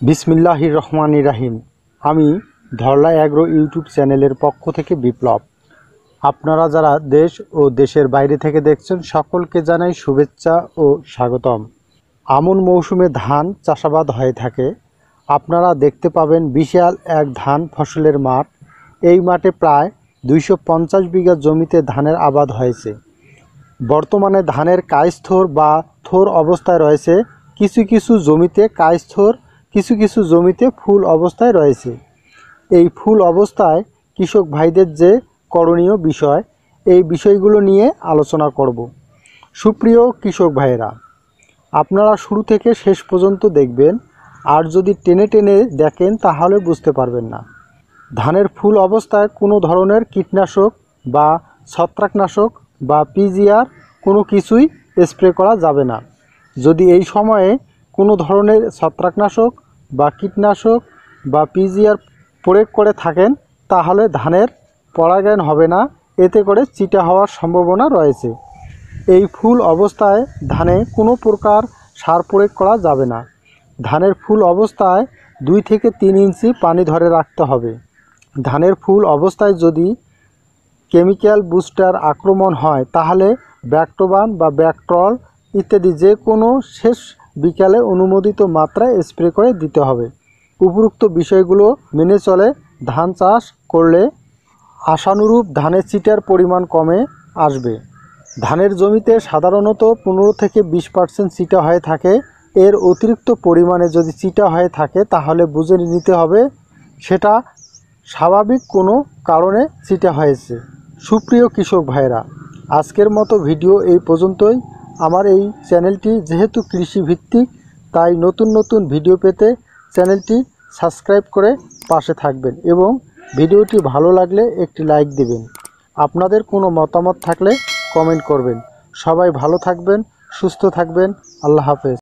বিসমিল্লাহির রহমানির রহিম। আমি ধরলা অ্যাগ্রো ইউটিউব চ্যানেলের পক্ষ থেকে বিপ্লব। আপনারা যারা দেশ ও দেশের বাইরে থেকে দেখছেন সকলকে জানাই শুভেচ্ছা ও স্বাগতম। আমন মৌসুমে ধান চাষাবাদ হয়ে থাকে। আপনারা দেখতে পাবেন বিশাল এক ধান ফসলের মাঠ। এই মাঠে প্রায় 250 বিঘা জমিতে ধানের আবাদ হয়েছে। বর্তমানে ধানের কায়স্থর বা থোর অবস্থায় রয়েছে, কিছু কিছু জমিতে কায়স্থর, কিছু কিছু জমিতে ফুল অবস্থায় রয়েছে। এই ফুল অবস্থায় কৃষক ভাইদের যে করণীয় বিষয়, এই বিষয়গুলো নিয়ে আলোচনা করব। সুপ্রিয় কৃষক ভাইয়েরা, আপনারা শুরু থেকে শেষ পর্যন্ত দেখবেন, আর যদি টেনে টেনে দেখেন তাহলে বুঝতে পারবেন না। ধানের ফুল অবস্থায় কোনো ধরনের কীটনাশক বা ছত্রাকনাশক বা পিজিআর কোনো কিছুই স্প্রে করা যাবে না। যদি এই সময়ে কোনো ধরনের ছত্রাকনাশক বা কীটনাশক বা পিজিআর প্রয়োগ করে থাকেন তাহলে ধানের পরাগায়ন হবে না, এতে করে চিটা হওয়ার সম্ভাবনা রয়েছে। এই ফুল অবস্থায় ধানে কোনো প্রকার সার প্রয়োগ করা যাবে না। ধানের ফুল অবস্থায় 2 থেকে 3 ইঞ্চি পানি ধরে রাখতে হবে। ধানের ফুল অবস্থায় যদি কেমিক্যাল বুস্টার আক্রমণ হয় তাহলে ব্যাকটোবান বা ব্যাকট্রল ইত্যাদি যে কোনো শেষ বিকালে অনুমোদিত মাত্রায় স্প্রে করে দিতে হবে। উপরোক্ত বিষয়গুলো মেনে চলে ধান চাষ করলে আশানুরূপ ধানের চিটার পরিমাণ কমে আসবে। ধানের জমিতে সাধারণত 15 থেকে 20% চিটা হয়ে থাকে। এর অতিরিক্ত পরিমাণে যদি চিটা হয়ে থাকে তাহলে বুঝে নিতে হবে সেটা স্বাভাবিক কোনো কারণে চিটা হয়েছে। সুপ্রিয় কৃষক ভাইরা, আজকের মতো ভিডিও এই পর্যন্তই। আমার এই চ্যানেলটি যেহেতু কৃষিভিত্তিক, তাই নতুন নতুন ভিডিও পেতে চ্যানেলটি সাবস্ক্রাইব করে পাশে থাকবেন এবং ভিডিওটি ভালো লাগলে একটি লাইক দিবেন। আপনাদের কোনো মতামত থাকলে কমেন্ট করবেন। সবাই ভালো থাকবেন, সুস্থ থাকবেন। আল্লাহ হাফেজ।